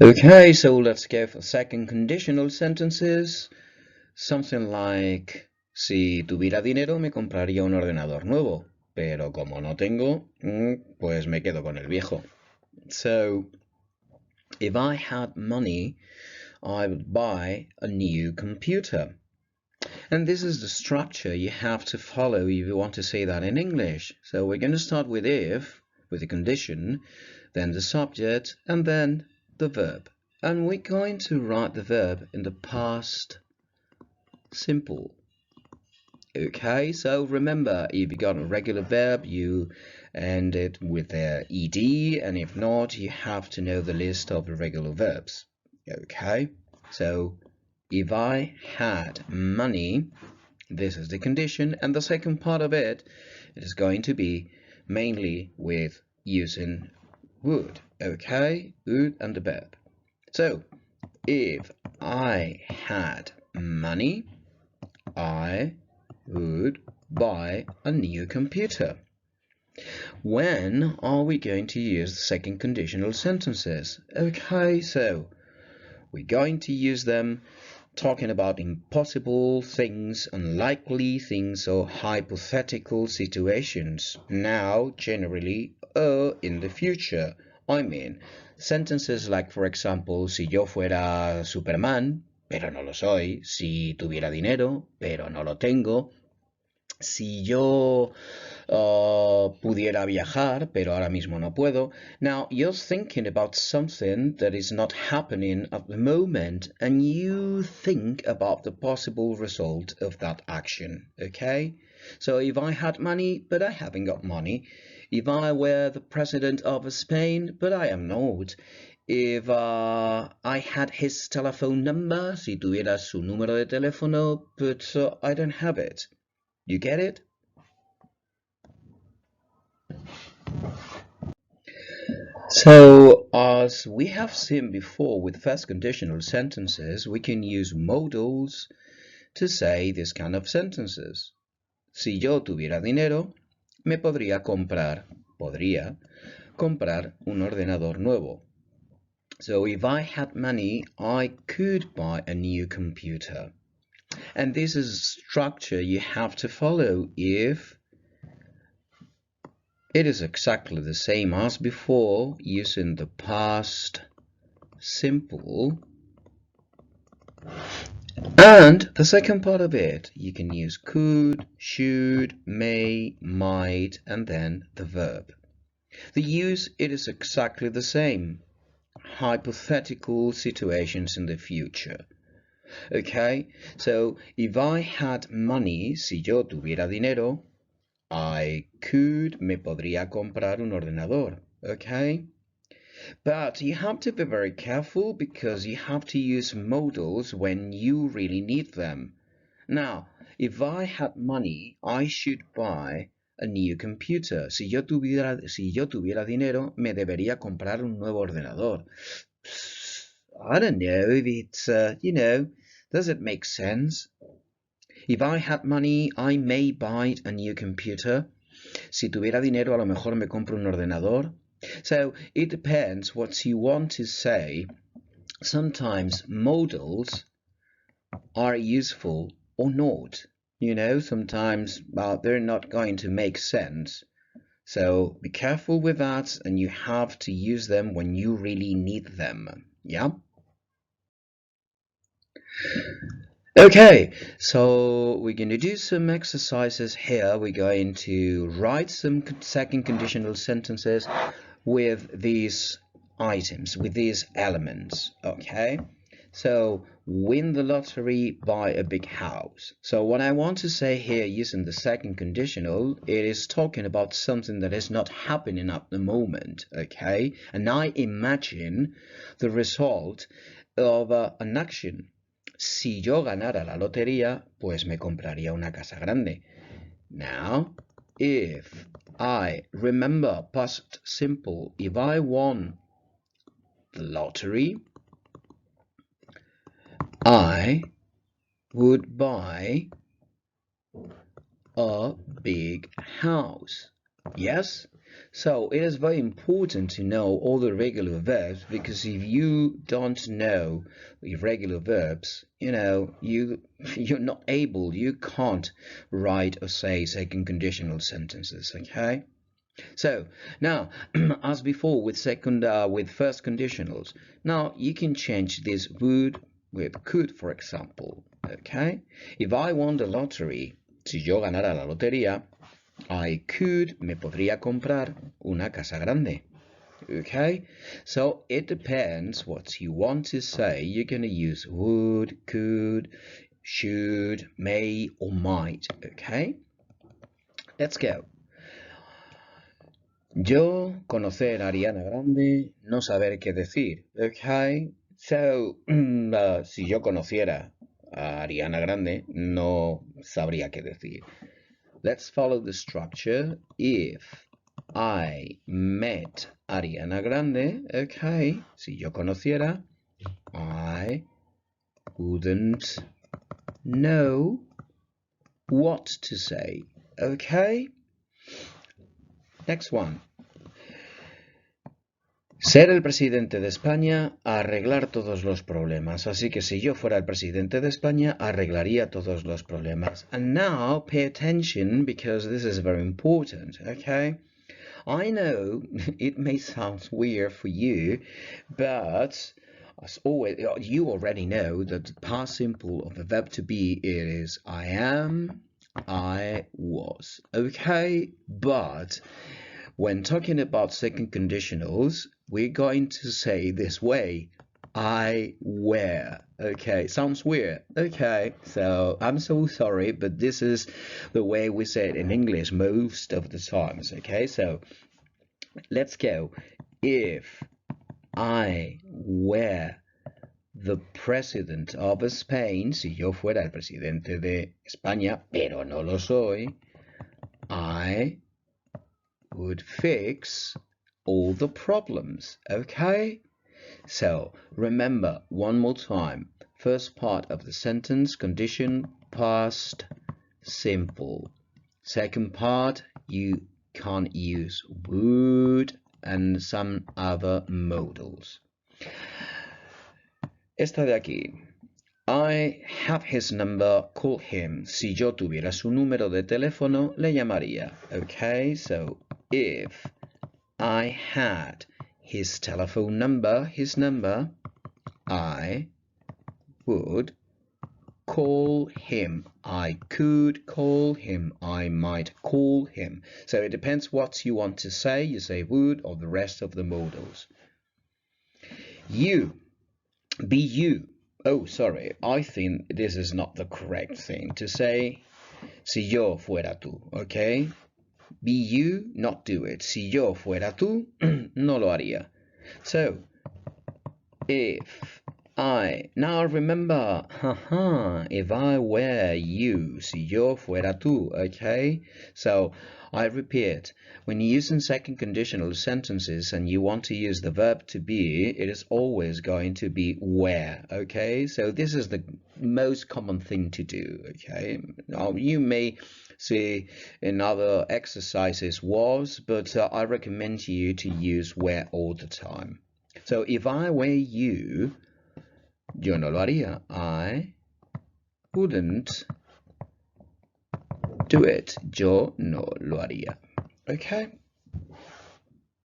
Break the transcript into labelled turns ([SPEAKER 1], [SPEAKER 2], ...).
[SPEAKER 1] Okay, so let's go for second conditional sentences. Something like, si tuviera dinero me compraría un ordenador nuevo, pero como no tengo, pues me quedo con el viejo. So, if I had money, I would buy a new computer. And this is the structure you have to follow if you want to say that in English. So we're going to start with if, with the condition, then the subject, and then the verb. And we're going to write the verb in the past simple. Okay, so remember, if you got a regular verb, you end it with the ed, and if not, you have to know the list of irregular verbs. Okay, so if I had money, this is the condition, and the second part of it is going to be mainly with using would. Okay, would and the verb. So, if I had money, I would buy a new computer. When are we going to use the second conditional sentences? Okay, so we're going to use them talking about impossible things, unlikely things, or hypothetical situations, now, generally, or in the future. I mean, sentences like, for example, si yo fuera Superman, pero no lo soy, si tuviera dinero, pero no lo tengo, si yo pudiera viajar, pero ahora mismo no puedo. Now, you're thinking about something that is not happening at the moment, and you think about the possible result of that action, okay? So if I had money, but I haven't got money, if I were the president of Spain, but I am not, if I had his telephone number, si tuviera su número de teléfono, but I don't have it. You get it? So, as we have seen before with first conditional sentences, we can use modals to say this kind of sentences. Si yo tuviera dinero, podría comprar un ordenador nuevo. So, if I had money, I could buy a new computer. And this is a structure you have to follow if it is exactly the same as before, using the past simple. And the second part of it, you can use could, should, may, might, and then the verb. The use, it is exactly the same. Hypothetical situations in the future. Okay, so if I had money, si yo tuviera dinero, I could, me podría comprar un ordenador. Okay? But you have to be very careful because you have to use modals when you really need them. Now, if I had money, I should buy a new computer. Si yo tuviera dinero, me debería comprar un nuevo ordenador. I don't know if it's, does it make sense? If I had money, I may buy a new computer. Si tuviera dinero, a lo mejor me compro un ordenador. So it depends what you want to say. Sometimes modals are useful or not. Sometimes they're not going to make sense. So be careful with that, and you have to use them when you really need them. Yeah? Okay, so we're going to do some exercises here. We're going to write some second conditional sentences with these items, with these elements. Okay, so win the lottery, buy a big house. So what I want to say here using the second conditional, it is talking about something that is not happening at the moment. Okay, and I imagine the result of an action. Si yo ganara la lotería, pues me compraría una casa grande. Now, if I remember past simple, if I won the lottery, I would buy a big house. Yes? So it is very important to know all the regular verbs, because if you don't know irregular verbs, you're not able, you can't write or say second conditional sentences, okay? So now, as before with first conditionals, now you can change this would with could, for example, okay? If I won the lottery, si yo ganara la lotería, me podría comprar una casa grande. Okay, so it depends what you want to say. You're going to use would, could, should, may, or might. Okay, let's go. Yo conocer a Ariana Grande, no saber qué decir. Okay, so si yo conociera a Ariana Grande, no sabría qué decir. Let's follow the structure. If I met Ariana Grande, okay, si yo conociera, I wouldn't know what to say, okay? Next one. Ser el presidente de España, arreglar todos los problemas. Así que si yo fuera el presidente de España, arreglaría todos los problemas. And now, pay attention, because this is very important, okay? I know it may sound weird for you, but as always, you already know that the past simple of the verb to be is I am, I was, okay? But when talking about second conditionals, we're going to say this way, I were. Okay, sounds weird. Okay, so I'm so sorry, but this is the way we say it in English most of the times. Okay, so let's go. If I were the president of Spain, si yo fuera el presidente de España, pero no lo soy, I would fix all the problems, okay? So remember, one more time, first part of the sentence, condition, past, simple. Second part, you can't use would and some other modals. Esta de aquí. I have his number, call him. Si yo tuviera su número de teléfono, le llamaría. Okay, so if I had his telephone number, his number, I would call him. I could call him. I might call him. So it depends what you want to say. You say would or the rest of the modals. You. Be you. Oh, sorry. I think this is not the correct thing to say. Si yo fuera tú, okay? Be you, not do it. Si yo fuera tú, no lo haría. So, if I... Now remember, if I were you, si yo fuera tú, okay? So, I repeat, when you're using second conditional sentences and you want to use the verb to be, it is always going to be were, okay? So this is the most common thing to do, okay? Now, you may see in other exercises was, but I recommend you to use were all the time. So if I were you, yo no lo haría. I wouldn't do it. Yo no lo haría. Okay?